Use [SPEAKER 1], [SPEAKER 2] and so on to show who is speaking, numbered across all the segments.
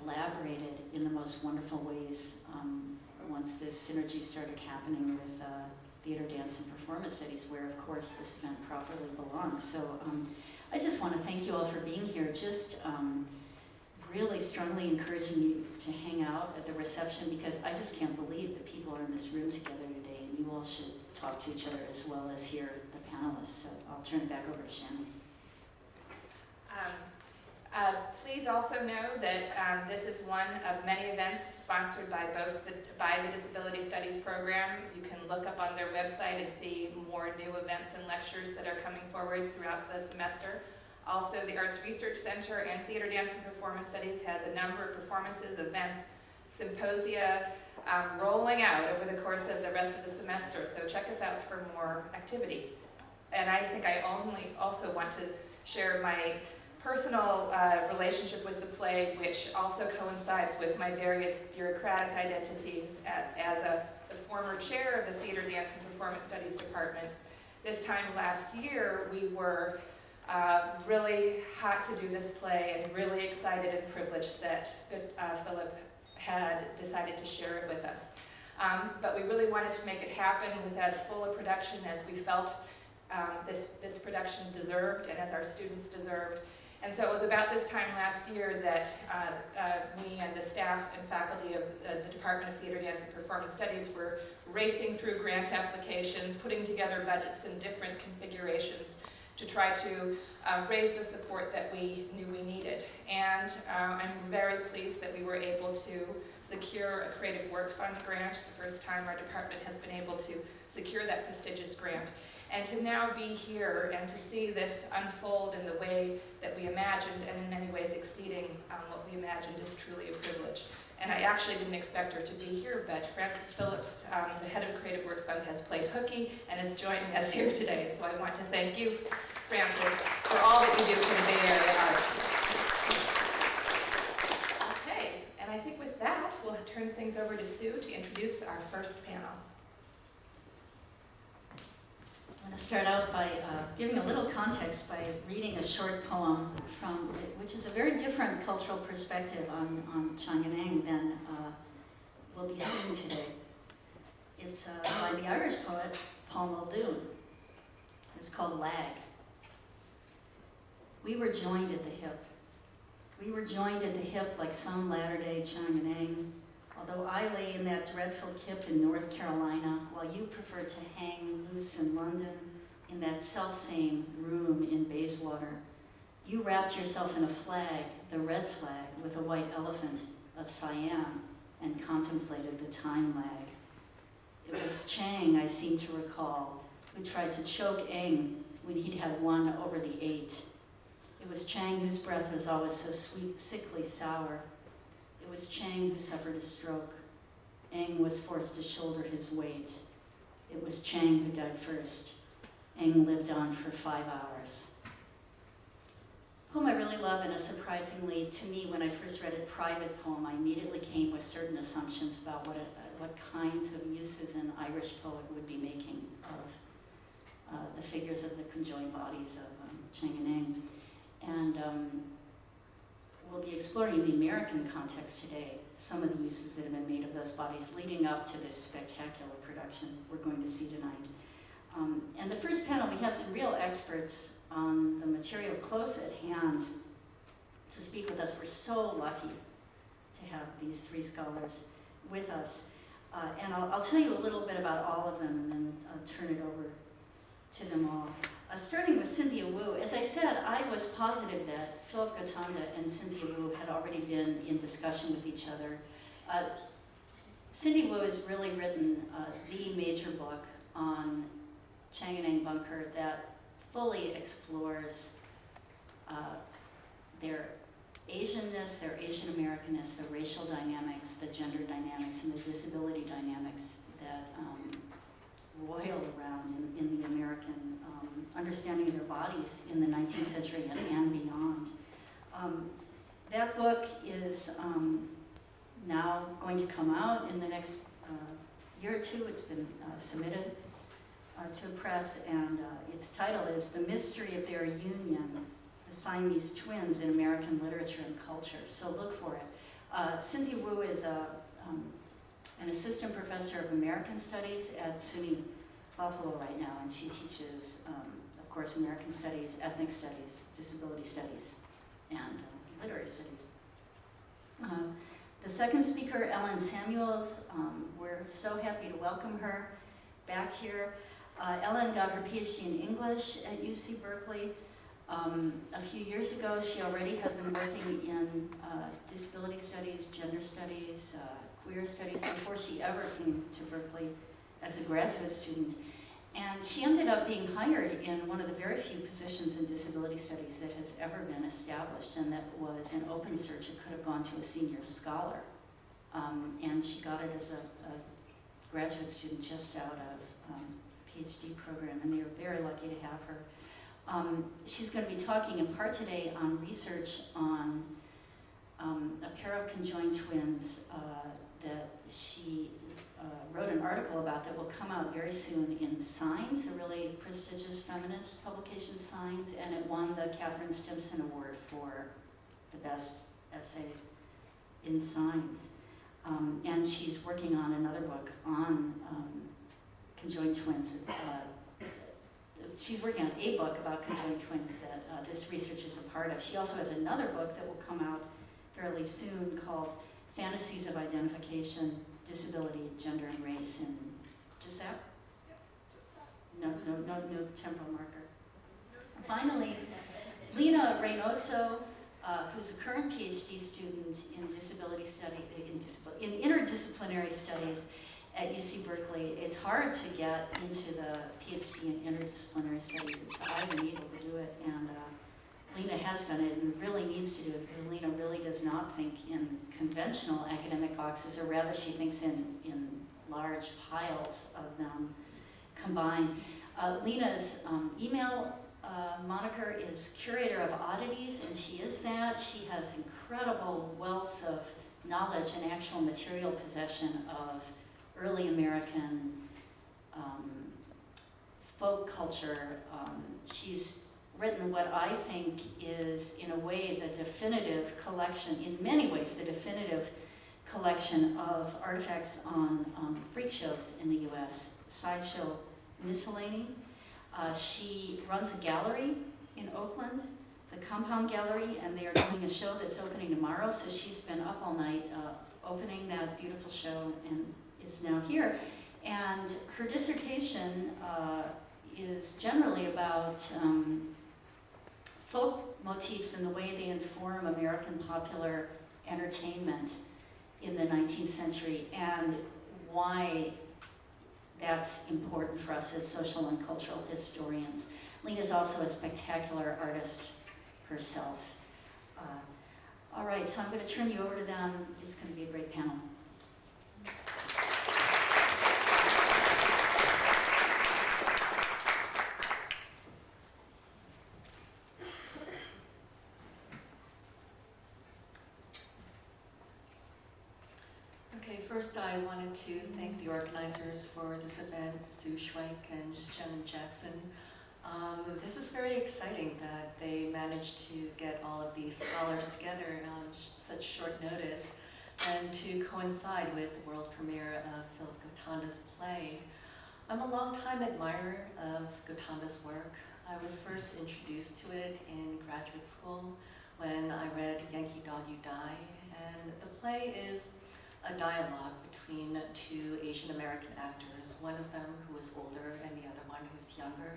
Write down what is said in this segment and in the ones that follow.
[SPEAKER 1] collaborated in the most wonderful ways once this synergy started happening with theater, dance, and performance studies, where, of course, this event properly belongs. So I just want to thank you all for being here. Just really strongly encouraging you to hang out at the reception, because I just can't believe that people are in this room together today, and you all should talk to each other as well as hear the panelists. So I'll turn it back over to Shannon.
[SPEAKER 2] Please also know that this is one of many events sponsored by the Disability Studies program. You can look up on their website and see more new events and lectures that are coming forward throughout the semester. Also, the Arts Research Center and Theater, Dance, and Performance Studies has a number of performances, events, symposia rolling out over the course of the rest of the semester. So check us out for more activity. And I think I also want to share my personal relationship with the play, which also coincides with my various bureaucratic identities as the former chair of the Theater, Dance, and Performance Studies Department. This time last year, we were really hot to do this play and really excited and privileged that Philip had decided to share it with us. But we really wanted to make it happen with as full a production as we felt this production deserved and as our students deserved. And so it was about this time last year that me and the staff and faculty of the Department of Theater, Dance, and Performance Studies were racing through grant applications, putting together budgets in different configurations to try to raise the support that we knew we needed. And I'm very pleased that we were able to secure a Creative Work Fund grant, the first time our department has been able to secure that prestigious grant. And to now be here and to see this unfold in the way that we imagined, and in many ways exceeding what we imagined, is truly a privilege. And I actually didn't expect her to be here, but Frances Phillips, the head of Creative Work Fund, has played hooky and is joining us here today. So I want to thank you, Frances, for all that you do for the Bay Area arts. Okay, and I think with that, we'll turn things over to Sue to introduce our first panel.
[SPEAKER 1] I'm going to start out by giving a little context by reading a short poem which is a very different cultural perspective on Chang'an than will be seen today. It's by the Irish poet Paul Muldoon. It's called Lag. We were joined at the hip. We were joined at the hip like some latter-day Chang'an. Although I lay in that dreadful kip in North Carolina, while you preferred to hang loose in London, in that self-same room in Bayswater, you wrapped yourself in a flag, the red flag, with a white elephant of Siam, and contemplated the time lag. It was Chang, I seem to recall, who tried to choke Eng when he'd had won over the 8. It was Chang whose breath was always so sweet, sickly sour. It was Chang who suffered a stroke. Eng was forced to shoulder his weight. It was Chang who died first. Eng lived on for 5 hours. A poem I really love, and a surprisingly, to me, when I first read it, private poem, I immediately came with certain assumptions about what kinds of uses an Irish poet would be making of the figures of the conjoined bodies of Chang and Eng. And we'll be exploring in the American context today some of the uses that have been made of those bodies leading up to this spectacular production we're going to see tonight. And the first panel, we have some real experts on the material close at hand to speak with us. We're so lucky to have these 3 scholars with us. And I'll tell you a little bit about all of them, and then I'll turn it over to them all. Starting with Cynthia Wu, as I said, I was positive that Philip Gotanda and Cynthia Wu had already been in discussion with each other. Cynthia Wu has really written the major book on Chang and Eng Bunker that fully explores their Asianness, their Asian Americanness, the racial dynamics, the gender dynamics, and the disability dynamics that roil around in the American understanding of their bodies in the 19th century and beyond. That book is now going to come out in the next year or two. It's been submitted to press, and its title is The Mystery of Their Union, the Siamese Twins in American Literature and Culture. So look for it. Cynthia Wu is an assistant professor of American Studies at SUNY Buffalo right now, and she teaches, of course, American Studies, Ethnic Studies, Disability Studies, and Literary Studies. The second speaker, Ellen Samuels, we're so happy to welcome her back here. Ellen got her PhD in English at UC Berkeley. A few years ago, she already had been working in disability studies, gender studies, queer studies before she ever came to Berkeley as a graduate student. And she ended up being hired in one of the very few positions in disability studies that has ever been established, and that was an open search. It could have gone to a senior scholar. And she got it as a graduate student just out of PhD program, and they were very lucky to have her. She's going to be talking in part today on research on a pair of conjoined twins that she wrote an article about that will come out very soon in Signs, the really prestigious feminist publication Signs, and it won the Catherine Stimson Award for the best essay in Signs. And she's working on another book on conjoined twins. She's working on a book about conjoined twins that this research is a part of. She also has another book that will come out fairly soon called Fantasies of Identification, Disability, Gender, and Race. And just that? No temporal marker. Finally, Lena Reynoso, who's a current PhD student in disability study, in interdisciplinary studies at UC Berkeley. It's hard to get into the PhD in interdisciplinary studies. It's the Ivy Needle to do it, and Lena has done it and really needs to do it because Lena really does not think in conventional academic boxes, or rather she thinks in large piles of them combined. Lena's email moniker is Curator of Oddities, and she is that. She has incredible wealths of knowledge and actual material possession of early American folk culture. She's written what I think is, in a way, the definitive collection, in many ways, the definitive collection of artifacts on freak shows in the US, Sideshow Miscellany. She runs a gallery in Oakland, the Compound Gallery, and they are doing a show that's opening tomorrow, so she's been up all night opening that beautiful show and is now here. And her dissertation is generally about folk motifs and the way they inform American popular entertainment in the 19th century, and why that's important for us as social and cultural historians. Lena's also a spectacular artist herself. All right, so I'm going to turn you over to them. It's going to be a great panel.
[SPEAKER 3] First, I wanted to thank the organizers for this event, Sue Schwenk and Shannon Jackson. This is very exciting that they managed to get all of these scholars together on such short notice and to coincide with the world premiere of Philip Gotanda's play. I'm a longtime admirer of Gotanda's work. I was first introduced to it in graduate school when I read Yankee Dog You Die, and the play is a dialogue between two Asian American actors, one of them who is older and the other one who's younger.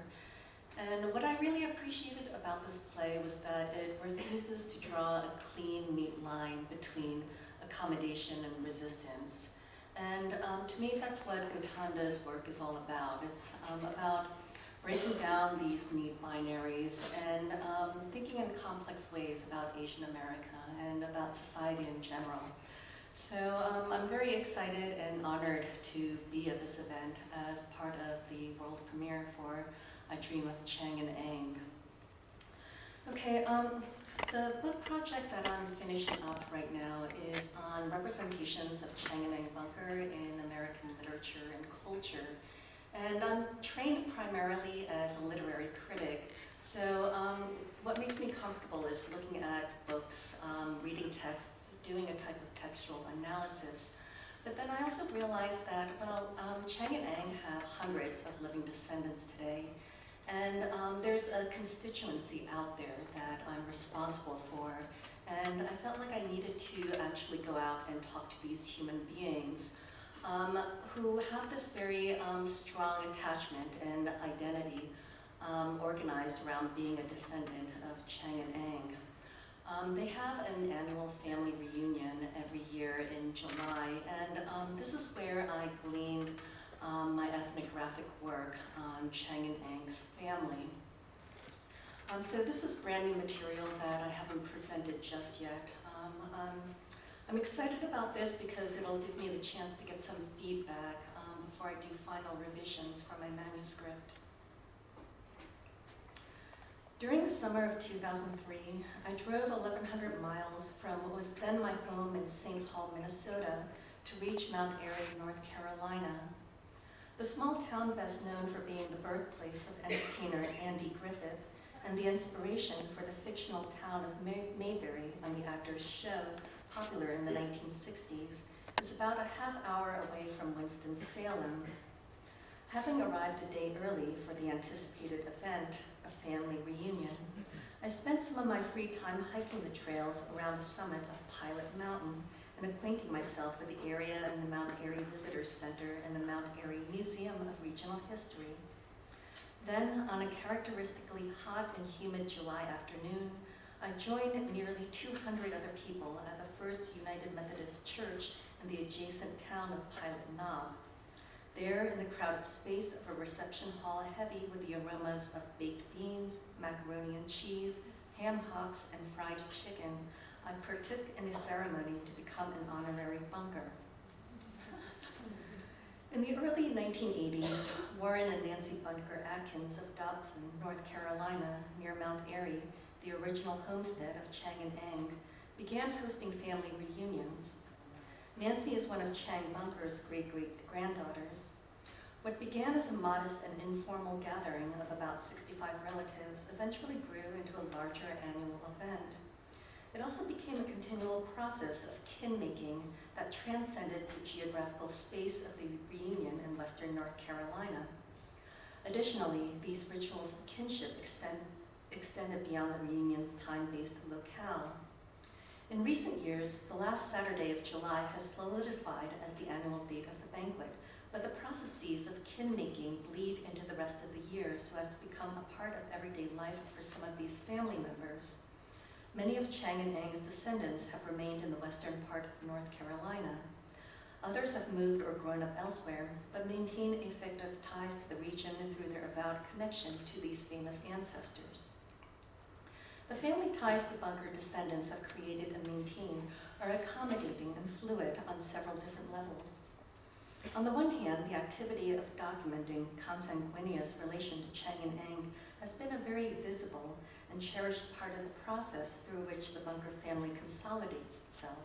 [SPEAKER 3] And what I really appreciated about this play was that it refuses to draw a clean, neat line between accommodation and resistance. And to me, that's what Gotanda's work is all about. It's about breaking down these neat binaries and thinking in complex ways about Asian America and about society in general. So I'm very excited and honored to be at this event as part of the world premiere for I Dream of Chang and Eng. Okay, the book project that I'm finishing up right now is on representations of Chang and Eng Bunker in American literature and culture. And I'm trained primarily as a literary critic, so what makes me comfortable is looking at books, reading texts, doing a type of textual analysis. But then I also realized that, well, Chang and Ang have hundreds of living descendants today, and there's a constituency out there that I'm responsible for, and I felt like I needed to actually go out and talk to these human beings who have this very strong attachment and identity organized around being a descendant of Chang and Ang. They have an annual family reunion every year in July, and this is where I gleaned my ethnographic work on Chang and Ang's family. So this is brand new material that I haven't presented just yet. I'm excited about this because it'll give me the chance to get some feedback before I do final revisions for my manuscript. During the summer of 2003, I drove 1,100 miles from what was then my home in St. Paul, Minnesota, to reach Mount Airy, North Carolina. The small town best known for being the birthplace of entertainer Andy Griffith and the inspiration for the fictional town of Mayberry on the actor's show, popular in the 1960s, is about a half hour away from Winston-Salem. Having arrived a day early for the anticipated event, a family reunion, I spent some of my free time hiking the trails around the summit of Pilot Mountain and acquainting myself with the area and the Mount Airy Visitors Center and the Mount Airy Museum of Regional History. Then, on a characteristically hot and humid July afternoon, I joined nearly 200 other people at the First United Methodist Church in the adjacent town of Pilot Knob. There, in the crowded space of a reception hall heavy with the aromas of baked beans, macaroni and cheese, ham hocks, and fried chicken, I partook in the ceremony to become an honorary bunker. In the early 1980s, Warren and Nancy Bunker Atkins of Dobson, North Carolina, near Mount Airy, the original homestead of Chang and Ang, began hosting family reunions. Nancy is one of Chang Bunker's great-great-granddaughters. What began as a modest and informal gathering of about 65 relatives eventually grew into a larger annual event. It also became a continual process of kin-making that transcended the geographical space of the reunion in western North Carolina. Additionally, these rituals of kinship extended beyond the reunion's time-based locale. In recent years, the last Saturday of July has solidified as the annual date of the banquet, but the processes of kin-making bleed into the rest of the year so as to become a part of everyday life for some of these family members. Many of Chang and Ang's descendants have remained in the western part of North Carolina. Others have moved or grown up elsewhere, but maintain affective ties to the region through their avowed connection to these famous ancestors. The family ties the Bunker descendants have created and maintained are accommodating and fluid on several different levels. On the one hand, the activity of documenting consanguineous relation to Chang and Ang has been a very visible and cherished part of the process through which the Bunker family consolidates itself.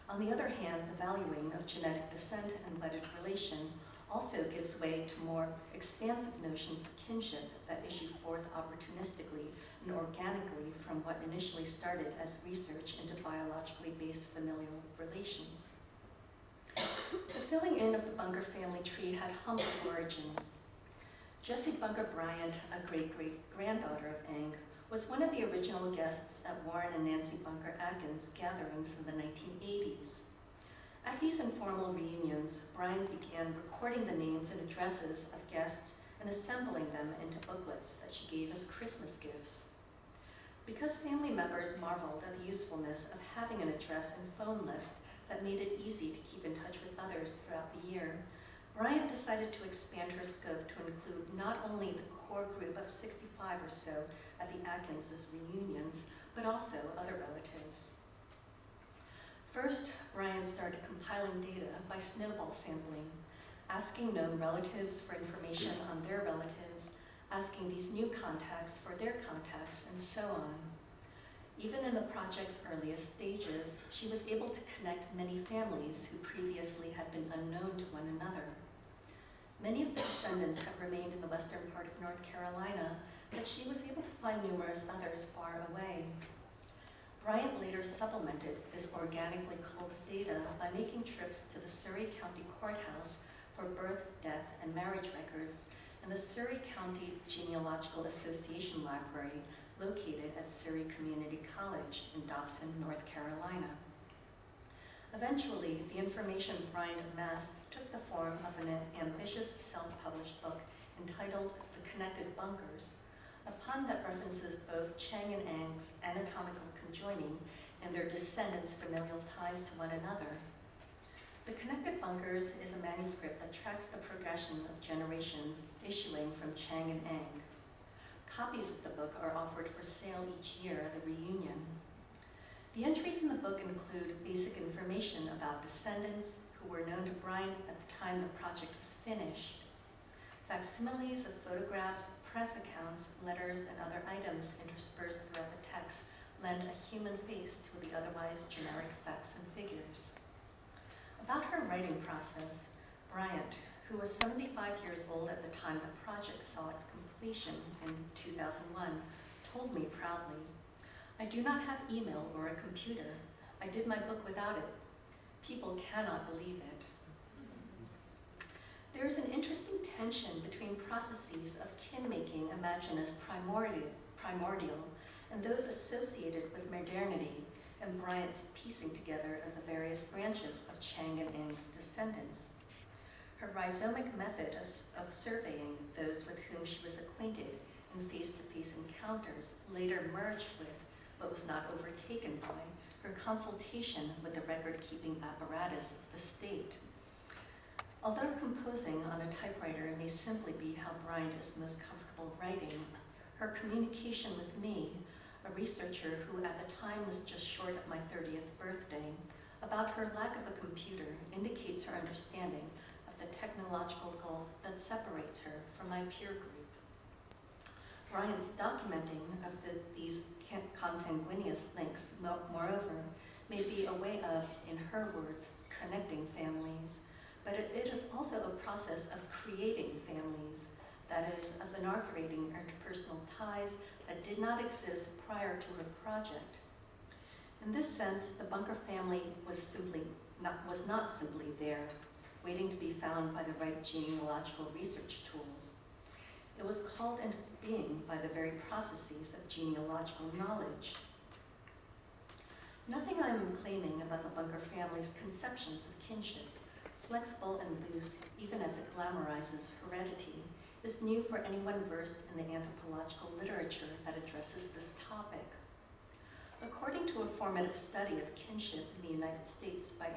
[SPEAKER 3] On the other hand, the valuing of genetic descent and wedded relation also gives way to more expansive notions of kinship that issue forth opportunistically and organically from what initially started as research into biologically based familial relations. The filling in of the Bunker family tree had humble origins. Jessie Bunker Bryant, a great-great-granddaughter of Ang, was one of the original guests at Warren and Nancy Bunker Atkins gatherings in the 1980s. At these informal reunions, Bryant began recording the names and addresses of guests and assembling them into booklets that she gave as Christmas gifts. Because family members marveled at the usefulness of having an address and phone list that made it easy to keep in touch with others throughout the year, Bryant decided to expand her scope to include not only the core group of 65 or so at the Atkins' reunions, but also other relatives. First, Bryant started compiling data by snowball sampling, asking known relatives for information on their relatives, asking these new contacts for their contacts, and so on. Even in the project's earliest stages, she was able to connect many families who previously had been unknown to one another. Many of the descendants have remained in the western part of North Carolina, but she was able to find numerous others far away. Bryant later supplemented this organically culled data by making trips to the Surrey County Courthouse for birth, death, and marriage records and the Surrey County Genealogical Association Library located at Surrey Community College in Dobson, North Carolina. Eventually, the information Bryant amassed took the form of an ambitious self-published book entitled The Connected Bunkers, a pun that references both Chang and Eng's anatomical conjoining and their descendants' familial ties to one another. The Connected Bunkers is a manuscript that tracks the progression of generations issuing from Chang and Eng. Copies of the book are offered for sale each year at the reunion. The entries in the book include basic information about descendants who were known to Bryant at the time the project was finished, facsimiles of photographs, press accounts, letters, and other items interspersed throughout the text lend a human face to the otherwise generic facts and figures. About her writing process, Bryant, who was 75 years old at the time the project saw its completion in 2001, told me proudly, "I do not have email or a computer. I did my book without it. People cannot believe it." There is an interesting tension between processes of kin-making imagined as primordial and those associated with modernity and Bryant's piecing together of the various branches of Chang and Eng's descendants. Her rhizomic method of surveying those with whom she was acquainted in face-to-face encounters later merged with, but was not overtaken by, her consultation with the record-keeping apparatus of the state. Although composing on a typewriter may simply be how Bryant is most comfortable writing, her communication with me, a researcher who at the time was just short of my 30th birthday, about her lack of a computer indicates her understanding of the technological gulf that separates her from my peer group. Bryant's documenting of these consanguineous links, moreover, may be a way of, in her words, connecting families, but it is also a process of creating families, that is, of inaugurating interpersonal ties that did not exist prior to her project. In this sense, the Bunker family was not simply there, waiting to be found by the right genealogical research tools. It was called into being by the very processes of genealogical knowledge. Nothing I am claiming about the Bunker family's conceptions of kinship, flexible and loose even as it glamorizes heredity, is new for anyone versed in the anthropological literature that addresses this topic. According to a formative study of kinship in the United States by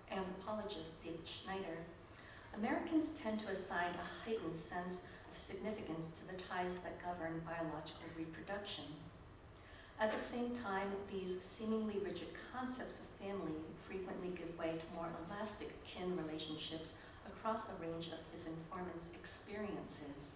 [SPEAKER 3] anthropologist David Schneider, Americans tend to assign a heightened sense of significance to the ties that govern biological reproduction. At the same time, these seemingly rigid concepts of family frequently give way to more elastic kin relationships across a range of his informant's experiences.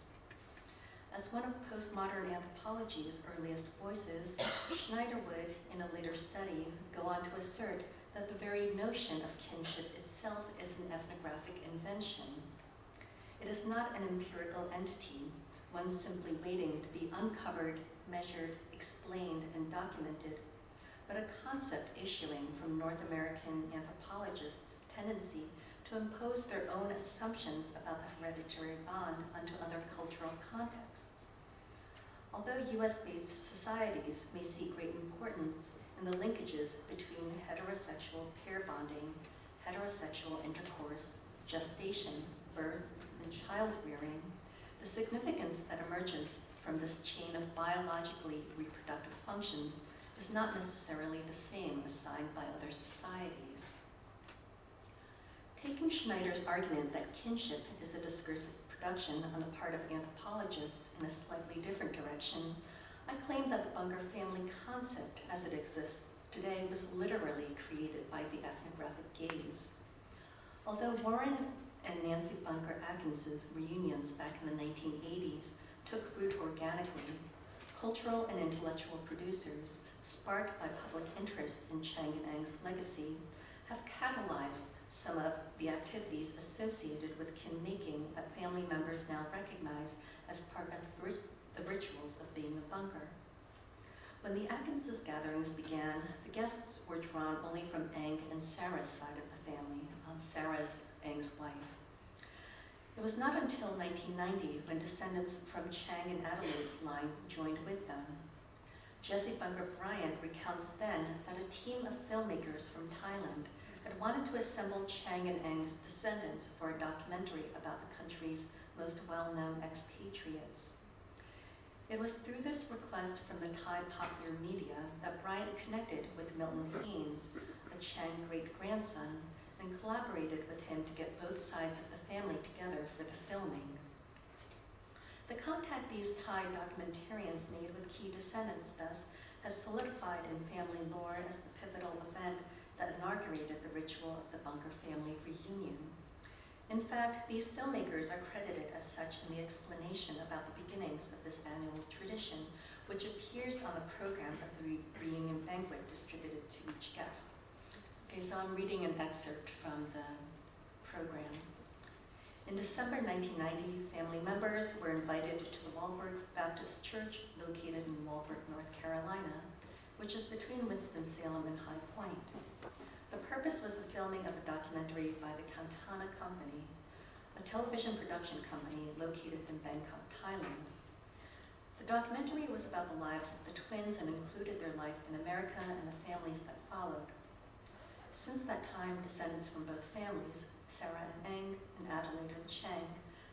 [SPEAKER 3] As one of postmodern anthropology's earliest voices, Schneider would, in a later study, go on to assert that the very notion of kinship itself is an ethnographic invention. It is not an empirical entity, one simply waiting to be uncovered, measured, explained, and documented, but a concept issuing from North American anthropologists' tendency to impose their own assumptions about the hereditary bond onto other cultural contexts. Although US-based societies may see great importance in the linkages between heterosexual pair bonding, heterosexual intercourse, gestation, birth, and child rearing, the significance that emerges from this chain of biologically reproductive functions is not necessarily the same assigned by other societies. Taking Schneider's argument that kinship is a discursive production on the part of anthropologists in a slightly different direction, I claim that the Bunker family concept as it exists today was literally created by the ethnographic gaze. Although Warren and Nancy Bunker Atkins's reunions back in the 1980s took root organically, cultural and intellectual producers, sparked by public interest in Chang and Eng's legacy, have catalyzed some of the activities associated with kin-making that family members now recognize as part of the rituals of being a Bunker. When the Atkinses gatherings began, the guests were drawn only from Ang and Sarah's side of the family, Sarah's Ang's wife. It was not until 1990 when descendants from Chang and Adelaide's line joined with them. Jessie Bunker Bryant recounts then that a team of filmmakers from Thailand had wanted to assemble Chang and Ang's descendants for a documentary about the country's most well-known expatriates. It was through this request from the Thai popular media that Bryant connected with Milton Haynes, a Chang great-grandson, and collaborated with him to get both sides of the family together for the filming. The contact these Thai documentarians made with key descendants, thus, has solidified in family lore as the pivotal event that inaugurated the ritual of the Bunker family reunion. In fact, these filmmakers are credited as such in the explanation about the beginnings of this annual tradition, which appears on the program of the reunion banquet distributed to each guest. Okay, so I'm reading an excerpt from the program. In December 1990, family members were invited to the Walberg Baptist Church, located in Walberg, North Carolina, which is between Winston-Salem and High Point. The purpose was the filming of a documentary by the Kantana Company, a television production company located in Bangkok, Thailand. The documentary was about the lives of the twins and included their life in America and the families that followed. Since that time, descendants from both families, Sarah and Ang and Adelaide and Chang,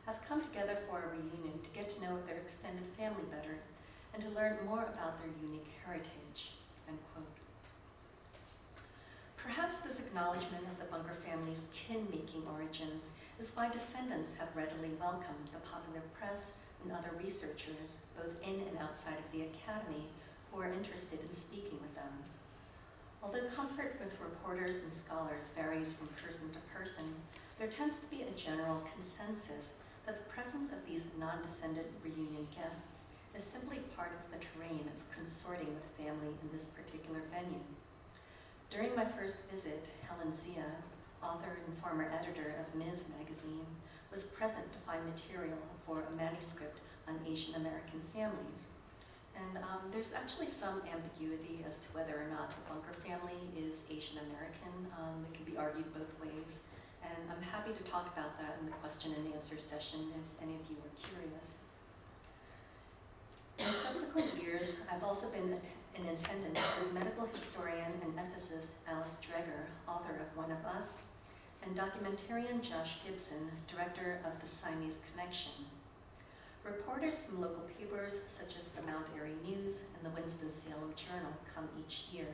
[SPEAKER 3] have come together for a reunion to get to know their extended family better and to learn more about their unique heritage, end quote. Perhaps this acknowledgement of the Bunker family's kin-making origins is why descendants have readily welcomed the popular press and other researchers, both in and outside of the academy, who are interested in speaking with them. Although comfort with reporters and scholars varies from person to person, there tends to be a general consensus that the presence of these non-descendant reunion guests is simply part of the terrain of consorting with family in this particular venue. During my first visit, Helen Zia, author and former editor of Ms. magazine, was present to find material for a manuscript on Asian American families. And there's actually some ambiguity as to whether or not the Bunker family is Asian American. It can be argued both ways. And I'm happy to talk about that in the question and answer session if any of you are curious. In subsequent years, I've also been in attendance with medical historian and ethicist Alice Dreger, author of One of Us, and documentarian Josh Gibson, director of The Siamese Connection. Reporters from local papers such as the Mount Airy News and the Winston-Salem Journal come each year.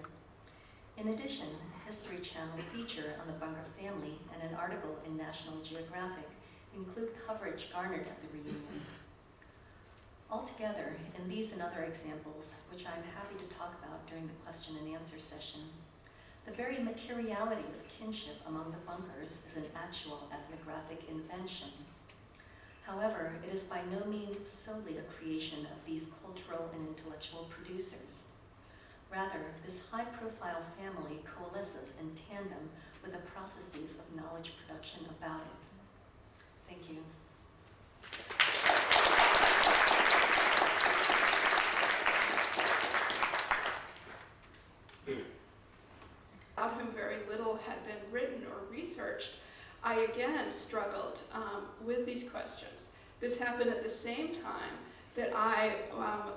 [SPEAKER 3] In addition, a History Channel feature on the Bunker family and an article in National Geographic include coverage garnered at the reunion. Altogether, in these and other examples, which I'm happy to talk about during the question and answer session, the very materiality of kinship among the Bunkers is an actual ethnographic invention. However, it is by no means solely a creation of these cultural and intellectual producers. Rather, this high-profile family coalesces in tandem with the processes of knowledge production about it. Thank you.
[SPEAKER 4] About whom very little had been written or researched, I again struggled with these questions. This happened at the same time that I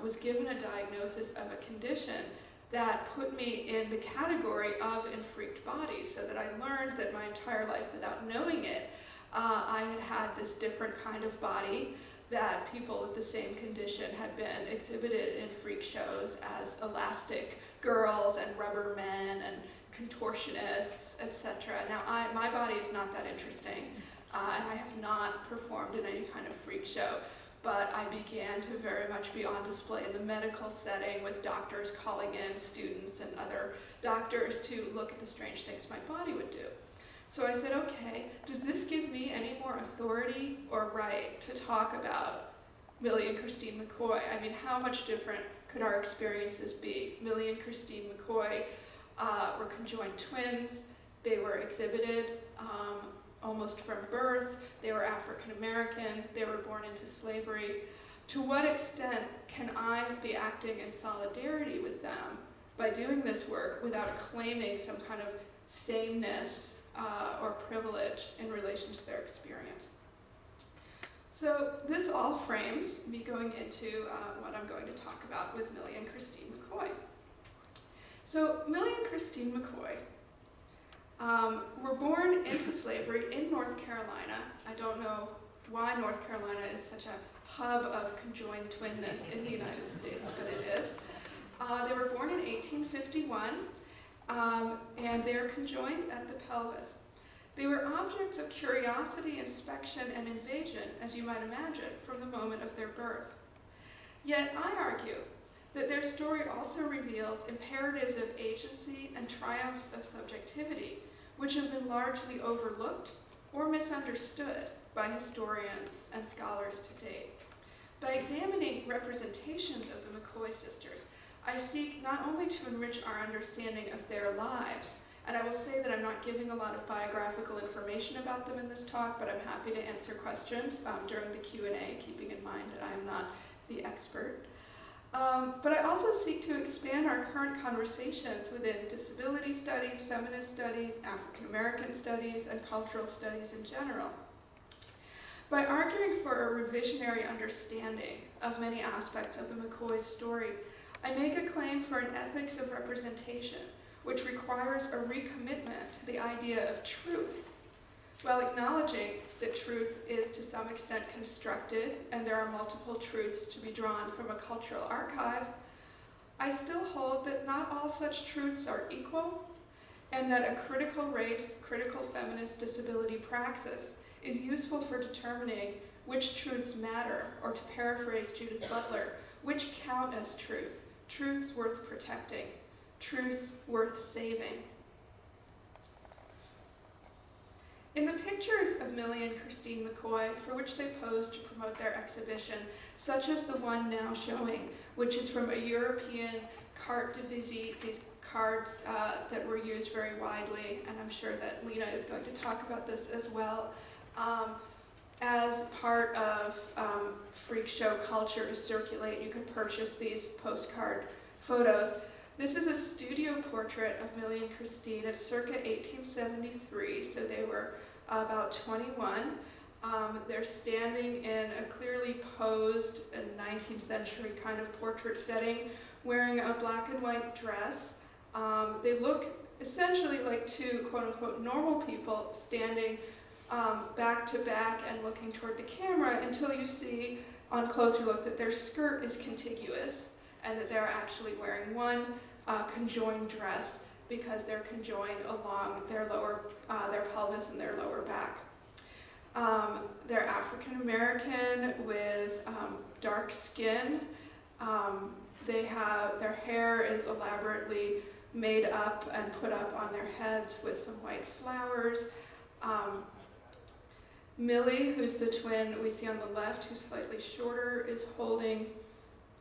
[SPEAKER 4] was given a diagnosis of a condition that put me in the category of infreaked bodies, so that I learned that my entire life, without knowing it, I had had this different kind of body, that people with the same condition had been exhibited in freak shows as elastic girls and rubber men and contortionists, etc. Now, my body is not that interesting, and I have not performed in any kind of freak show, but I began to very much be on display in the medical setting with doctors calling in students and other doctors to look at the strange things my body would do. So I said, okay, does this give me any more authority or right to talk about Millie and Christine McCoy? I mean, how much different could our experiences be? Millie and Christine McCoy were conjoined twins. They were exhibited almost from birth. They were African American. They were born into slavery. To what extent can I be acting in solidarity with them by doing this work without claiming some kind of sameness or privilege in relation to their experience? So this all frames me going into what I'm going to talk about with Millie and Christine McCoy. So Millie and Christine McCoy were born into slavery in North Carolina. I don't know why North Carolina is such a hub of conjoined twinness in the United States, but it is. They were born in 1851, and they are conjoined at the pelvis. They were objects of curiosity, inspection, and invasion, as you might imagine, from the moment of their birth. Yet I argue that their story also reveals imperatives of agency and triumphs of subjectivity, which have been largely overlooked or misunderstood by historians and scholars to date. By examining representations of the McCoy sisters, I seek not only to enrich our understanding of their lives, and I will say that I'm not giving a lot of biographical information about them in this talk, but I'm happy to answer questions during the Q&A, keeping in mind that I am not the expert. But I also seek to expand our current conversations within disability studies, feminist studies, African American studies, and cultural studies in general. By arguing for a revisionary understanding of many aspects of the McCoy story, I make a claim for an ethics of representation, which requires a recommitment to the idea of truth, while acknowledging that truth is to some extent constructed and there are multiple truths to be drawn from a cultural archive. I still hold that not all such truths are equal, and that a critical race, critical feminist disability praxis is useful for determining which truths matter, or to paraphrase Judith Butler, which count as truth, truths worth protecting, truths worth saving. In the pictures of Millie and Christine McCoy, for which they posed to promote their exhibition, such as the one now showing, which is from a European carte de visite, these cards that were used very widely, and I'm sure that Lena is going to talk about this as well, as part of freak show culture to circulate. You can purchase these postcard photos. This is a studio portrait of Millie and Christine. It's circa 1873, so they were about 21. They're standing in a clearly posed 19th century kind of portrait setting, wearing a black and white dress. They look essentially like two quote-unquote normal people standing back to back and looking toward the camera, until you see on closer look that their skirt is contiguous and that they're actually wearing one conjoined dress, because they're conjoined along their their pelvis and their lower back. They're African American with dark skin. Their hair is elaborately made up and put up on their heads with some white flowers. Millie, who's the twin we see on the left, who's slightly shorter, is holding,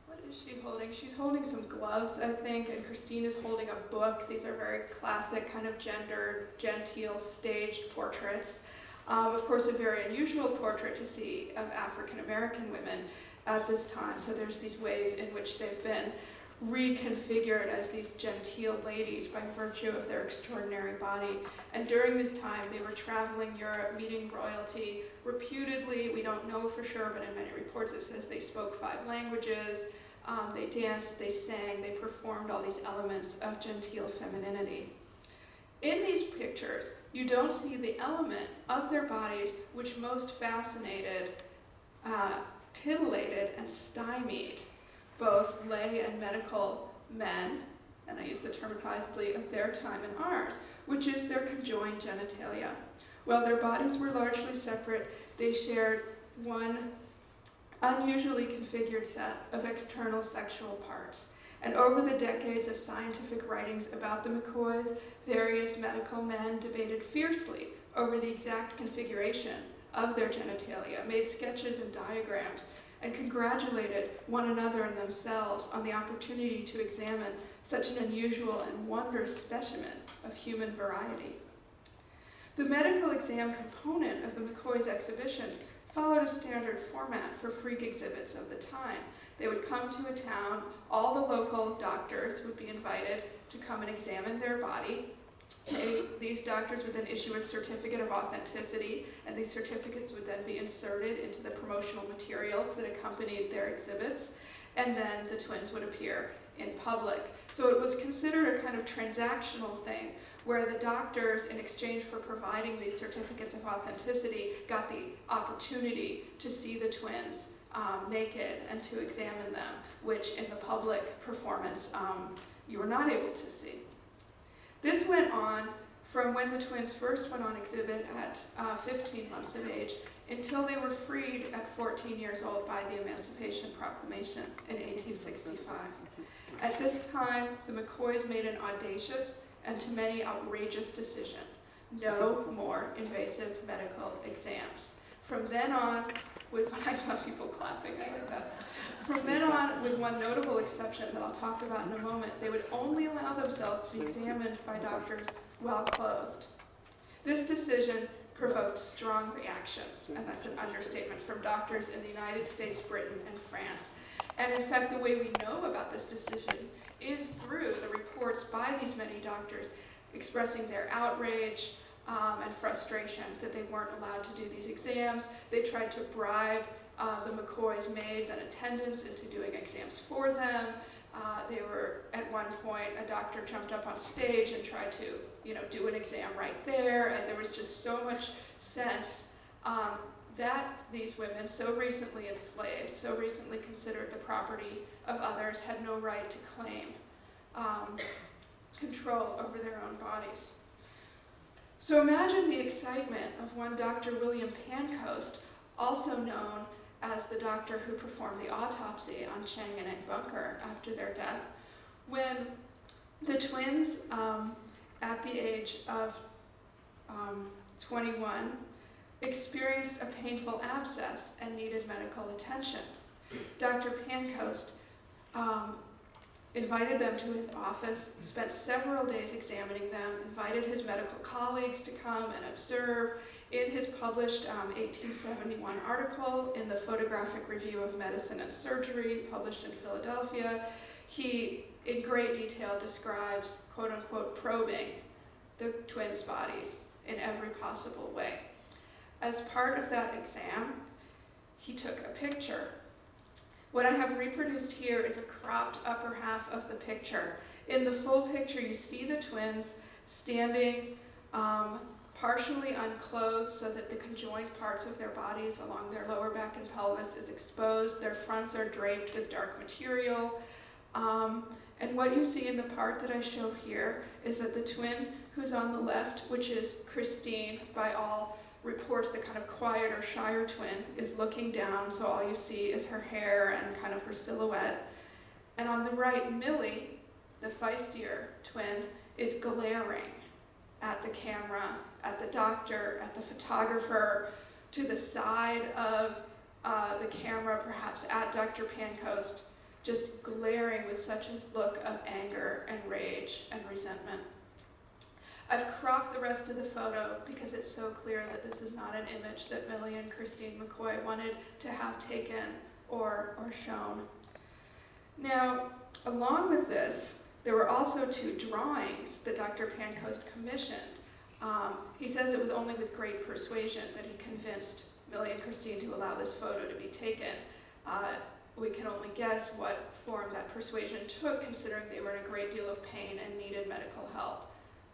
[SPEAKER 4] what is she holding? She's holding some gloves, I think, and Christine is holding a book. These are very classic kind of gendered, genteel, staged portraits. Of course, a very unusual portrait to see of African American women at this time. So there's these ways in which they've been reconfigured as these genteel ladies by virtue of their extraordinary body. And during this time, they were traveling Europe, meeting royalty. Reputedly, we don't know for sure, but in many reports it says they spoke 5 languages. They danced, they sang, they performed all these elements of genteel femininity. In these pictures, you don't see the element of their bodies which most fascinated, titillated, and stymied both lay and medical men, and I use the term advisedly, of their time and ours, which is their conjoined genitalia. While their bodies were largely separate, they shared one unusually configured set of external sexual parts. And over the decades of scientific writings about the McCoys, various medical men debated fiercely over the exact configuration of their genitalia, made sketches and diagrams, and congratulated one another and themselves on the opportunity to examine such an unusual and wondrous specimen of human variety. The medical exam component of the McCoys' exhibitions followed a standard format for freak exhibits of the time. They would come to a town, all the local doctors would be invited to come and examine their body. These doctors would then issue a certificate of authenticity, and these certificates would then be inserted into the promotional materials that accompanied their exhibits, and then the twins would appear in public. So it was considered a kind of transactional thing, where the doctors, in exchange for providing these certificates of authenticity, got the opportunity to see the twins naked and to examine them, which in the public performance you were not able to see. This went on from when the twins first went on exhibit at 15 months of age until they were freed at 14 years old by the Emancipation Proclamation in 1865. At this time, the McCoys made an audacious and to many outrageous decision: no more invasive medical exams. From then on, with when I saw people clapping, I like that. From then on, with one notable exception that I'll talk about in a moment, they would only allow themselves to be examined by doctors while clothed. This decision provoked strong reactions, and that's an understatement, from doctors in the United States, Britain, and France. And in fact, the way we know about this decision is through the reports by these many doctors expressing their outrage and frustration that they weren't allowed to do these exams. They tried to bribe the McCoys' maids and attendants into doing exams for them. They were, at one point, a doctor jumped up on stage and tried to, do an exam right there, and there was just so much sense that these women, so recently enslaved, so recently considered the property of others, had no right to claim control over their own bodies. So imagine the excitement of one Dr. William Pancoast, also known as the doctor who performed the autopsy on Chang and Eng Bunker after their death, when the twins, at the age of 21, experienced a painful abscess and needed medical attention. Dr. Pancoast invited them to his office, spent several days examining them, invited his medical colleagues to come and observe. In his published 1871 article in the Photographic Review of Medicine and Surgery, published in Philadelphia, he, in great detail, describes, quote-unquote, probing the twins' bodies in every possible way. As part of that exam, he took a picture. What I have reproduced here is a cropped upper half of the picture. In the full picture, you see the twins standing partially unclothed so that the conjoined parts of their bodies along their lower back and pelvis is exposed. Their fronts are draped with dark material. And what you see in the part that I show here is that the twin who's on the left, which is Christine, by all reports the kind of quieter, shyer twin, is looking down, so all you see is her hair and kind of her silhouette. And on the right, Millie, the feistier twin, is glaring at the camera, at the doctor, at the photographer, to the side of the camera, perhaps at Dr. Pancoast, just glaring with such a look of anger and rage and resentment. I've cropped the rest of the photo because it's so clear that this is not an image that Millie and Christine McCoy wanted to have taken or shown. Now, along with this, there were also two drawings that Dr. Pancoast commissioned. He says it was only with great persuasion that he convinced Millie and Christine to allow this photo to be taken. We can only guess what form that persuasion took, considering they were in a great deal of pain and needed medical help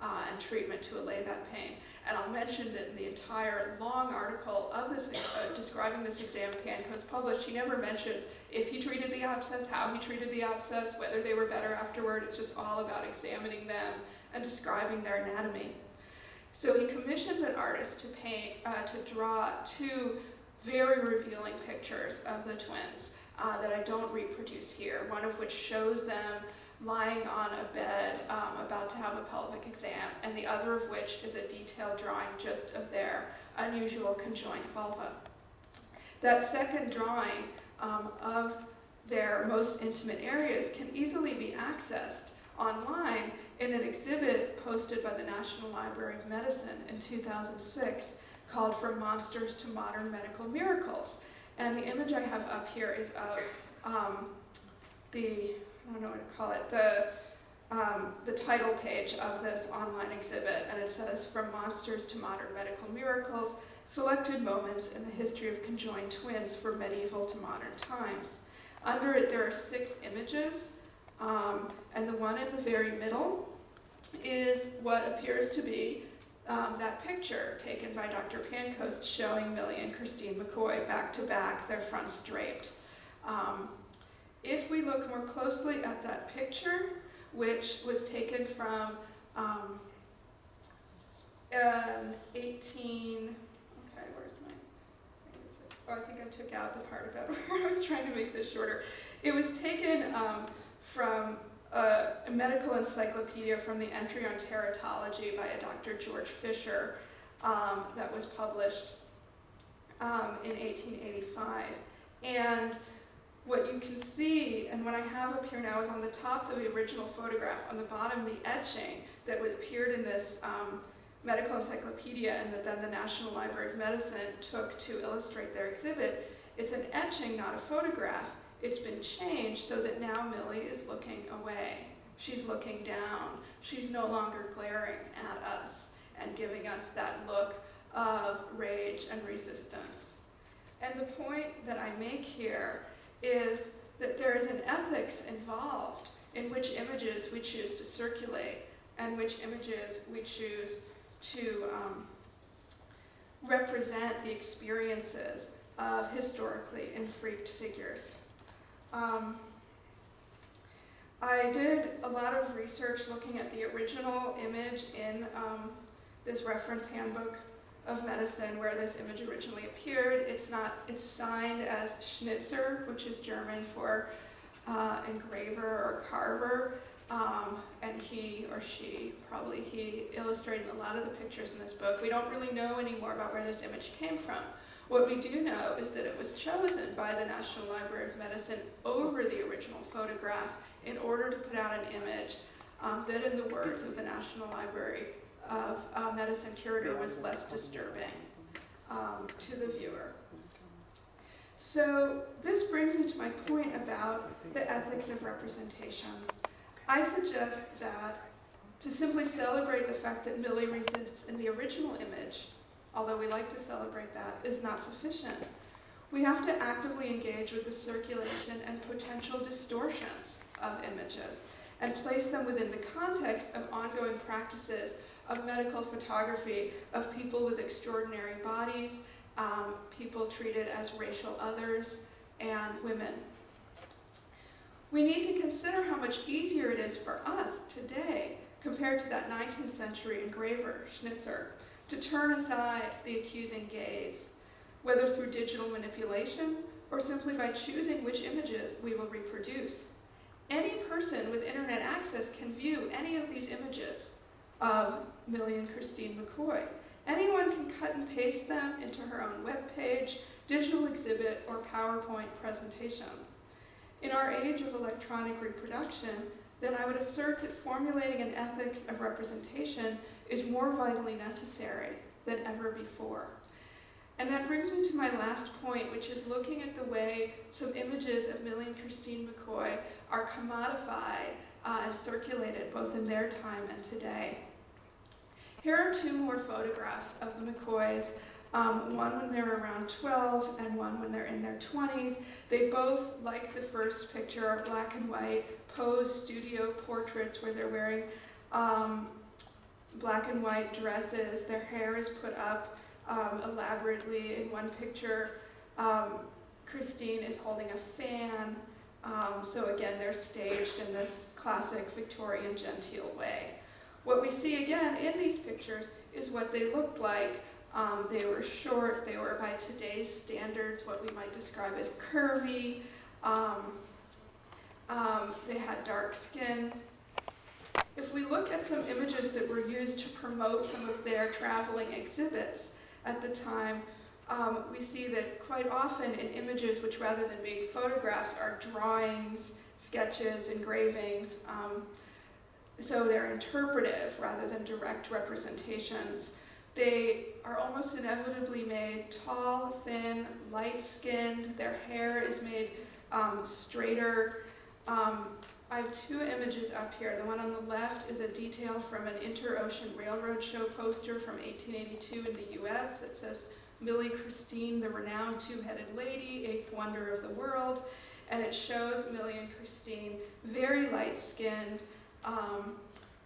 [SPEAKER 4] and treatment to allay that pain. And I'll mention that in the entire long article of this, describing this exam Pancoast published, he never mentions if he treated the abscess, how he treated the abscess, whether they were better afterward. It's just all about examining them and describing their anatomy. So he commissions an artist to paint, to draw two very revealing pictures of the twins that I don't reproduce here, one of which shows them lying on a bed about to have a pelvic exam, and the other of which is a detailed drawing just of their unusual conjoined vulva. That second drawing of their most intimate areas can easily be accessed online in an exhibit posted by the National Library of Medicine in 2006 called From Monsters to Modern Medical Miracles. And the image I have up here is of I don't know what to call it, the title page of this online exhibit, and it says, From Monsters to Modern Medical Miracles, Selected Moments in the History of Conjoined Twins for Medieval to Modern Times. Under it, there are 6 images, and the one in the very middle is what appears to be that picture taken by Dr. Pancoast showing Millie and Christine McCoy back to back, their fronts draped. If we look more closely at that picture, which was taken from I think I took out the part about where I was trying to make this shorter. It was taken from a medical encyclopedia from the Entry on Teratology by a Dr. George Fisher that was published in 1885. And what you can see, and what I have up here now is on the top of the original photograph, on the bottom the etching that appeared in this medical encyclopedia and that then the National Library of Medicine took to illustrate their exhibit. It's an etching, not a photograph. It's been changed so that now Millie is looking away. She's looking down. She's no longer glaring at us and giving us that look of rage and resistance. And the point that I make here is that there is an ethics involved in which images we choose to circulate and which images we choose to represent the experiences of historically infreaked figures. I did a lot of research looking at the original image in this reference handbook of medicine where this image originally appeared. It's signed as Schnitzer, which is German for engraver or carver, and he or she, probably he, illustrated a lot of the pictures in this book. We don't really know anymore about where this image came from. What we do know is that it was chosen by the National Library of Medicine over the original photograph in order to put out an image that, in the words of the National Library of Medicine curator, was less disturbing to the viewer. So this brings me to my point about the ethics of representation. I suggest that to simply celebrate the fact that Millie resists in the original image, although we like to celebrate that, is not sufficient. We have to actively engage with the circulation and potential distortions of images and place them within the context of ongoing practices of medical photography of people with extraordinary bodies, people treated as racial others, and women. We need to consider how much easier it is for us today, compared to that 19th century engraver, Schnitzer, to turn aside the accusing gaze, whether through digital manipulation or simply by choosing which images we will reproduce. Any person with internet access can view any of these images of Millie and Christine McCoy. Anyone can cut and paste them into her own webpage, digital exhibit, or PowerPoint presentation. In our age of electronic reproduction, then I would assert that formulating an ethics of representation is more vitally necessary than ever before. And that brings me to my last point, which is looking at the way some images of Millie and Christine McCoy are commodified and circulated both in their time and today. Here are 2 more photographs of the McCoys, one when they're around 12 and one when they're in their 20s. They both, like the first picture, are black and white, posed studio portraits where they're wearing black and white dresses. Their hair is put up elaborately. In one picture, Christine is holding a fan. So again, they're staged in this classic Victorian genteel way. What we see again in these pictures is what they looked like. They were short, they were by today's standards what we might describe as curvy. They had dark skin. If we look at some images that were used to promote some of their traveling exhibits at the time, we see that quite often in images which rather than being photographs are drawings, sketches, engravings, so they're interpretive rather than direct representations. They are almost inevitably made tall, thin, light-skinned. Their hair is made straighter. I have two images up here. The one on the left is a detail from an Inter-Ocean Railroad show poster from 1882 in the US that says, "Millie Christine, the renowned two-headed lady, eighth wonder of the world." And it shows Millie and Christine very light-skinned.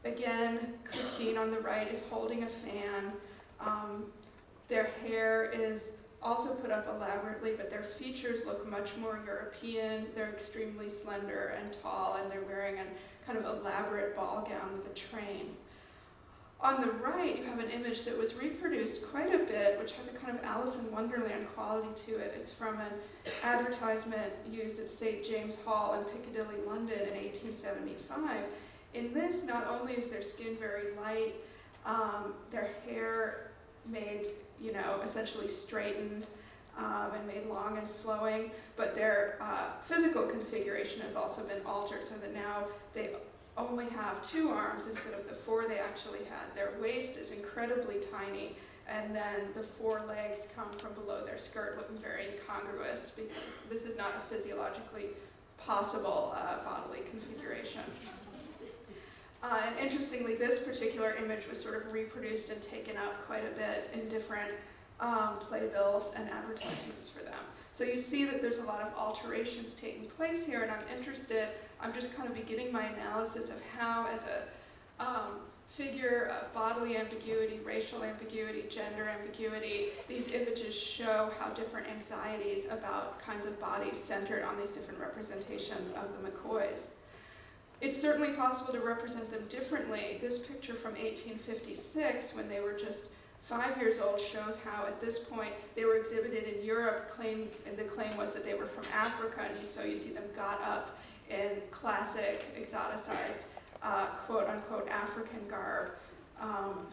[SPEAKER 4] Again, Christine on the right is holding a fan. Their hair is also put up elaborately, but their features look much more European. They're extremely slender and tall, and they're wearing a kind of elaborate ball gown with a train. On the right, you have an image that was reproduced quite a bit, which has a kind of Alice in Wonderland quality to it. It's from an advertisement used at St. James Hall in Piccadilly, London in 1875. In this, not only is their skin very light, their hair made, essentially straightened and made long and flowing, but their physical configuration has also been altered so that now they only have 2 arms instead of the 4 they actually had. Their waist is incredibly tiny, and then the 4 legs come from below their skirt, looking very incongruous because this is not a physiologically possible bodily configuration. And interestingly, this particular image was sort of reproduced and taken up quite a bit in different playbills and advertisements for them. So you see that there's a lot of alterations taking place here, and I'm just kind of beginning my analysis of how, as a figure of bodily ambiguity, racial ambiguity, gender ambiguity, these images show how different anxieties about kinds of bodies centered on these different representations of the McCoys. It's certainly possible to represent them differently. This picture from 1856, when they were just 5 years old, shows how at this point they were exhibited in Europe, and the claim was that they were from Africa, and so you see them got up in classic, exoticized, quote-unquote African garb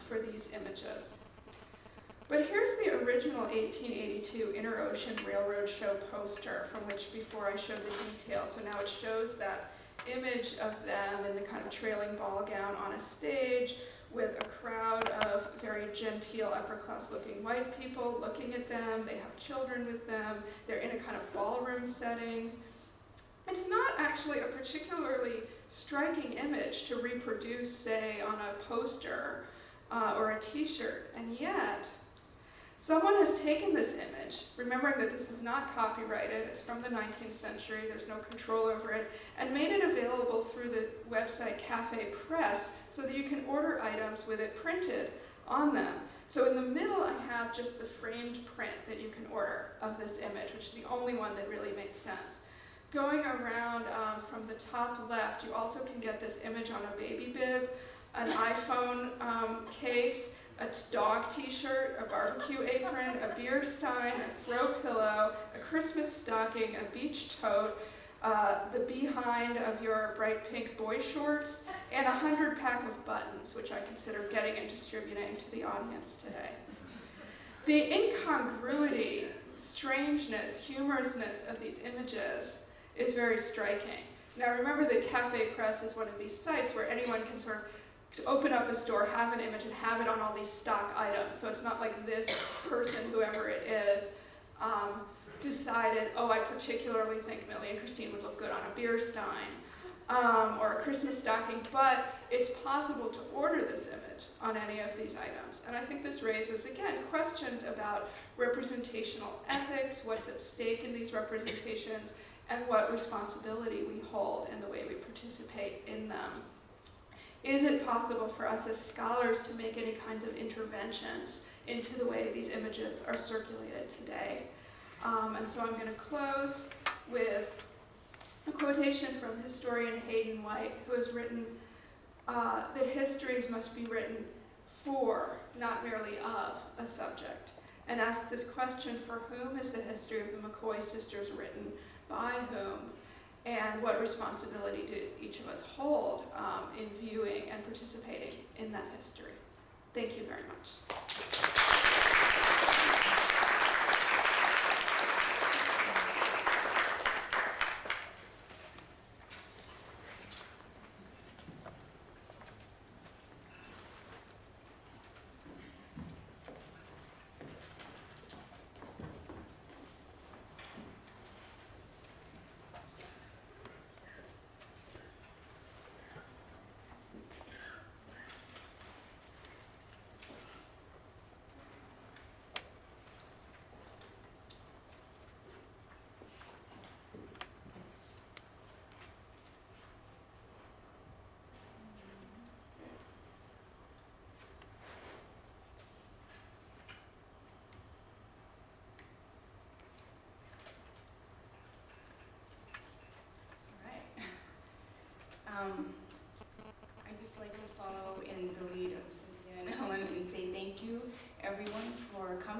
[SPEAKER 4] for these images. But here's the original 1882 Inter-Ocean Railroad show poster from which before I showed the details. So now it shows that image of them in the kind of trailing ball gown on a stage with a crowd of very genteel, upper-class looking white people looking at them. They have children with them. They're in a kind of ballroom setting. It's not actually a particularly striking image to reproduce, say, on a poster or a t-shirt, and yet someone has taken this image, remembering that this is not copyrighted, it's from the 19th century, there's no control over it, and made it available through the website Cafe Press so that you can order items with it printed on them. So in the middle I have just the framed print that you can order of this image, which is the only one that really makes sense. Going around from the top left, you also can get this image on a baby bib, an iPhone case, a dog t-shirt, a barbecue apron, a beer stein, a throw pillow, a Christmas stocking, a beach tote, the behind of your bright pink boy shorts, and 100 pack of buttons, which I consider getting and distributing to the audience today. The incongruity, strangeness, humorousness of these images is very striking. Now remember that Cafe Press is one of these sites where anyone can sort of open up a store, have an image, and have it on all these stock items. So it's not like this person, whoever it is, decided, oh, I particularly think Millie and Christine would look good on a beer stein or a Christmas stocking, but it's possible to order this image on any of these items. And I think this raises, again, questions about representational ethics, what's at stake in these representations, and what responsibility we hold in the way we participate in them. Is it possible for us as scholars to make any kinds of interventions into the way these images are circulated today? And so I'm going to close with a quotation from historian Hayden White, who has written that histories must be written for, not merely of, a subject, and ask this question: for whom is the history of the McCoy sisters written, by whom, and what responsibility does each of us hold in viewing and participating in that history? Thank you very much.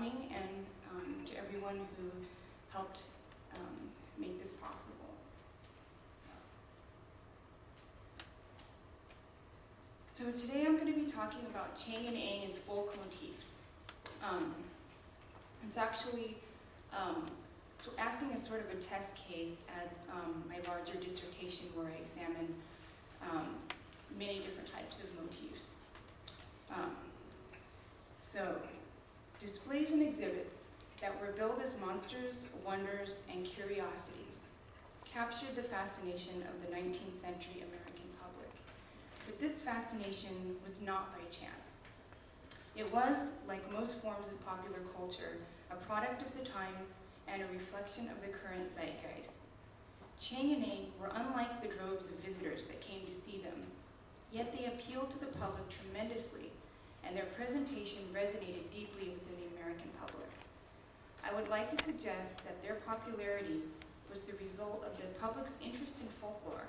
[SPEAKER 5] coming and to everyone who helped make this possible. So today I'm going to be talking about Chang and Eng as folk motifs. It's actually acting as sort of a test case as my larger dissertation where I examine many different types of motifs. So, displays and exhibits that were billed as monsters, wonders, and curiosities captured the fascination of the 19th century American public. But this fascination was not by chance. It was, like most forms of popular culture, a product of the times and a reflection of the current zeitgeist. Chang and Eng were unlike the droves of visitors that came to see them, yet they appealed to the public tremendously, and their presentation resonated deeply within the American public. I would like to suggest that their popularity was the result of the public's interest in folklore,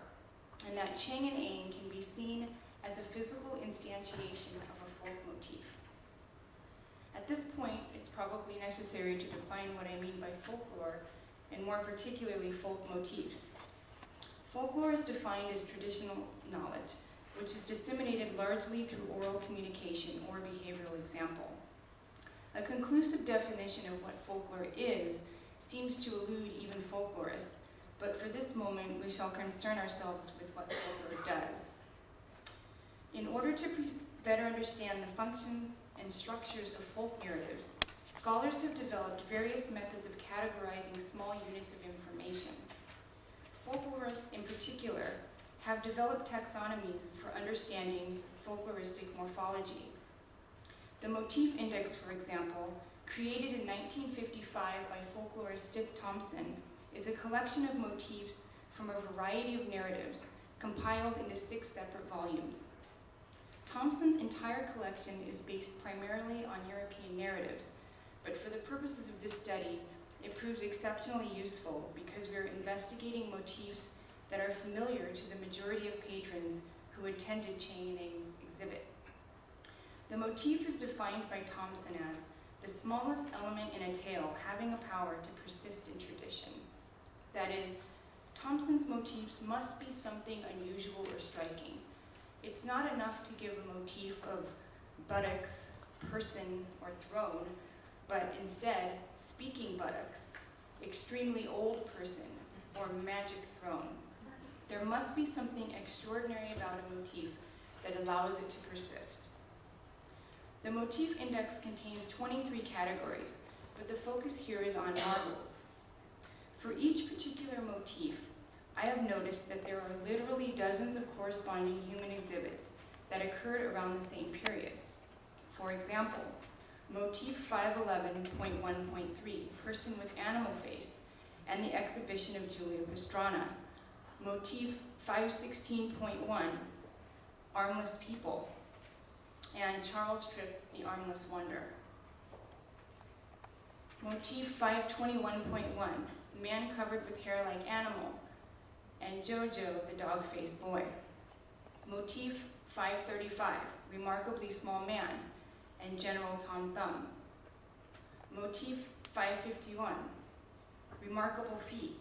[SPEAKER 5] and that Chang and Eng can be seen as a physical instantiation of a folk motif. At this point, it's probably necessary to define what I mean by folklore, and more particularly folk motifs. Folklore is defined as traditional knowledge, which is disseminated largely through oral communication or behavioral example. A conclusive definition of what folklore is seems to elude even folklorists, but for this moment we shall concern ourselves with what folklore does. In order to better understand the functions and structures of folk narratives, scholars have developed various methods of categorizing small units of information. Folklorists, in particular, have developed taxonomies for understanding folkloristic morphology. The Motif Index, for example, created in 1955 by folklorist Stith Thompson, is a collection of motifs from a variety of narratives compiled into 6 separate volumes. Thompson's entire collection is based primarily on European narratives, but for the purposes of this study, it proves exceptionally useful because we are investigating motifs that are familiar to the majority of patrons who attended Chang and Eng's exhibit. The motif is defined by Thompson as the smallest element in a tale having a power to persist in tradition. That is, Thompson's motifs must be something unusual or striking. It's not enough to give a motif of buttocks, person, or throne, but instead, speaking buttocks, extremely old person, or magic throne. There must be something extraordinary about a motif that allows it to persist. The Motif Index contains 23 categories, but the focus here is on marvels. For each particular motif, I have noticed that there are literally dozens of corresponding human exhibits that occurred around the same period. For example, Motif 511.1.3, Person with Animal Face, and the exhibition of Julia Pastrana. Motif 516.1, Armless People, and Charles Tripp, The Armless Wonder. Motif 521.1, Man Covered with Hair Like Animal, and Jojo, the Dog-Faced Boy. Motif 535, Remarkably Small Man, and General Tom Thumb. Motif 551, Remarkable Feet,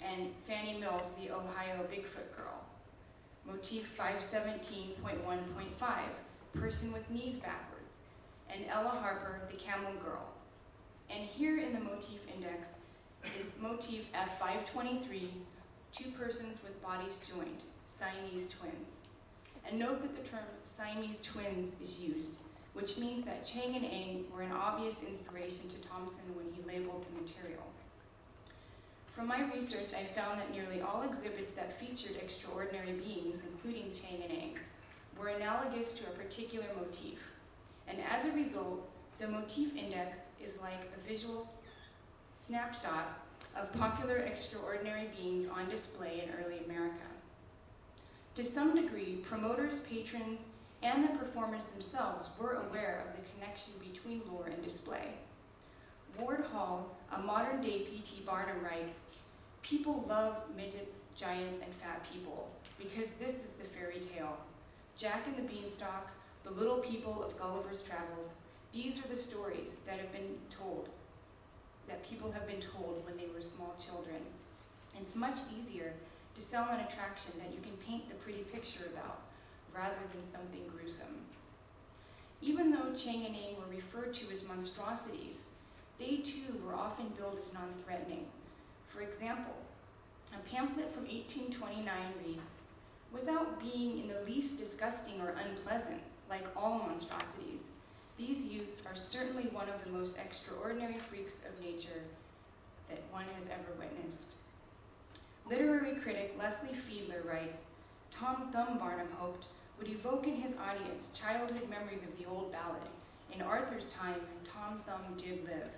[SPEAKER 5] and Fannie Mills, the Ohio Bigfoot Girl. Motif 517.1.5, Person with Knees Backwards, and Ella Harper, the Camel Girl. And here in the Motif Index is Motif F523, Two Persons with Bodies Joined, Siamese Twins. And note that the term Siamese twins is used, which means that Chang and Eng were an obvious inspiration to Thompson when he labeled the material. From my research, I found that nearly all exhibits that featured extraordinary beings, including Chang and Eng, were analogous to a particular motif. And as a result, the Motif Index is like a visual snapshot of popular extraordinary beings on display in early America. To some degree, promoters, patrons, and the performers themselves were aware of the connection between lore and display. Ward Hall, a modern-day P.T. Barnum, writes, "People love midgets, giants, and fat people, because this is the fairy tale. Jack and the Beanstalk, the little people of Gulliver's Travels, These are the stories that have been told, that people have been told when they were small children. It's much easier to sell an attraction that you can paint the pretty picture about, rather than something gruesome. Even though Chang and Eng were referred to as monstrosities, they too were often billed as non-threatening. For example, a pamphlet from 1829 reads, "Without being in the least disgusting or unpleasant, like all monstrosities, these youths are certainly one of the most extraordinary freaks of nature that one has ever witnessed." Literary critic Leslie Fiedler writes, "Tom Thumb Barnum hoped would evoke in his audience childhood memories of the old ballad, 'In Arthur's time, Tom Thumb did live,'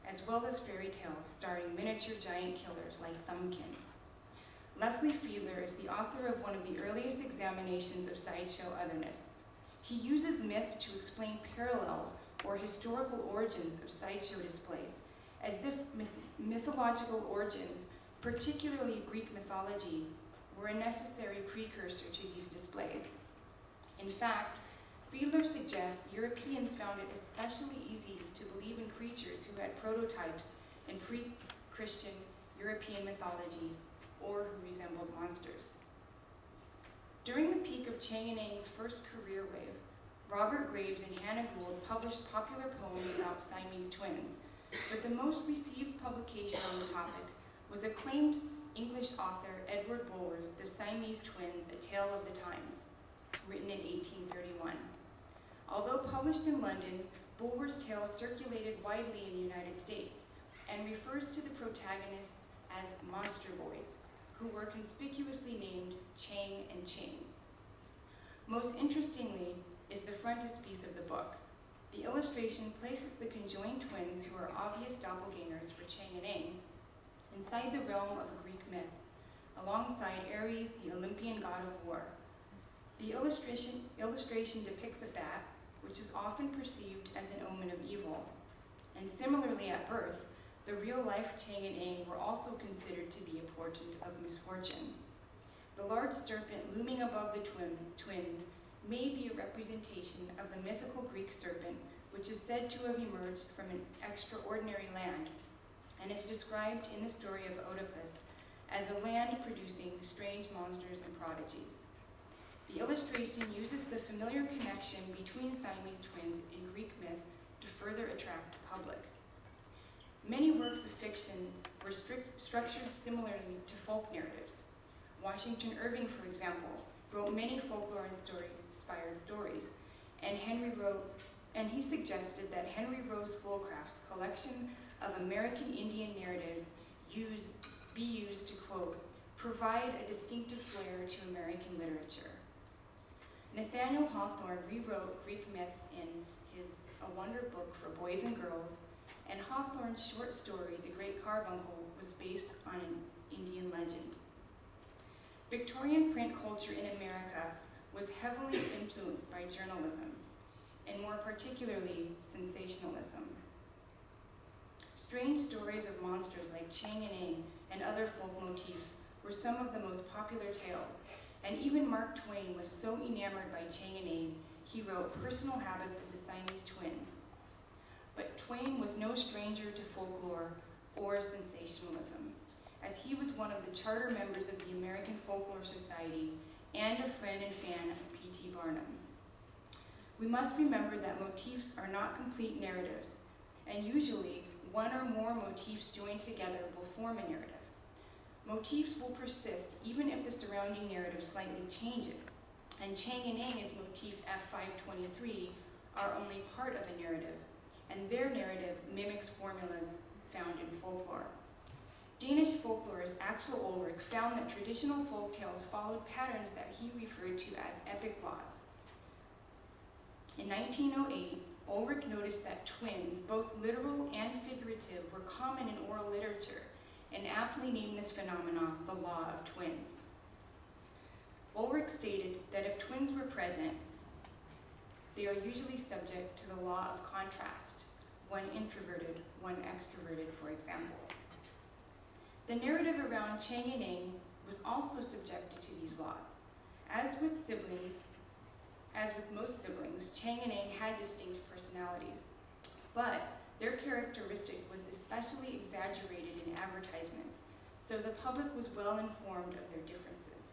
[SPEAKER 5] as well as fairy tales starring miniature giant killers like Thumbkin." Leslie Fiedler is the author of one of the earliest examinations of sideshow otherness. He uses myths to explain parallels or historical origins of sideshow displays, as if mythological origins, particularly Greek mythology, were a necessary precursor to these displays. In fact, Fiedler suggests Europeans found it especially easy to believe in creatures who had prototypes in pre-Christian European mythologies or who resembled monsters. During the peak of Chang and Eng's first career wave, Robert Graves and Hannah Gould published popular poems about Siamese twins, but the most received publication on the topic was acclaimed English author Edward Bulwer's The Siamese Twins, A Tale of the Times, written in 1831. Although published in London, Bulwer's tale circulated widely in the United States and refers to the protagonists as monster boys, who were conspicuously named Chang and Ching. Most interestingly is the frontispiece of the book. The illustration places the conjoined twins, who are obvious doppelgangers for Chang and Eng, inside the realm of a Greek myth, alongside Ares, the Olympian god of war. The illustration depicts a bat, which is often perceived as an omen of evil. And similarly at birth, the real-life Chang and Eng were also considered to be a portent of misfortune. The large serpent looming above the twins may be a representation of the mythical Greek serpent, which is said to have emerged from an extraordinary land, and is described in the story of Oedipus as a land producing strange monsters and prodigies. The illustration uses the familiar connection between Siamese twins in Greek myth to further attract the public. Many works of fiction were structured similarly to folk narratives. Washington Irving, for example, wrote many folklore and story-inspired stories, and he suggested that Henry Rose Schoolcraft's collection of American Indian narratives be used to, quote, "provide a distinctive flair to American literature." Nathaniel Hawthorne rewrote Greek myths in his A Wonder Book for Boys and Girls, and Hawthorne's short story, The Great Carbuncle, was based on an Indian legend. Victorian print culture in America was heavily influenced by journalism, and more particularly, sensationalism. Strange stories of monsters like Chang and Eng and other folk motifs were some of the most popular tales, and even Mark Twain was so enamored by Chang and Eng, he wrote Personal Habits of the Siamese Twins. But Twain was no stranger to folklore or sensationalism, as he was one of the charter members of the American Folklore Society and a friend and fan of P.T. Barnum. We must remember that motifs are not complete narratives, and usually one or more motifs joined together will form a narrative. Motifs will persist even if the surrounding narrative slightly changes, and Chang and Eng's motif F523 are only part of a narrative, and their narrative mimics formulas found in folklore. Danish folklorist Axel Ulrich found that traditional folk tales followed patterns that he referred to as epic laws. In 1908, Ulrich noticed that twins, both literal and figurative, were common in oral literature, and aptly named this phenomenon the law of twins. Ulrich stated that if twins were present, they are usually subject to the law of contrast, one introverted, one extroverted, for example. The narrative around Chang and Eng was also subjected to these laws. As with siblings, As with most siblings, Chang and Eng had distinct personalities, but their characteristic was especially exaggerated in advertisements, so the public was well informed of their differences.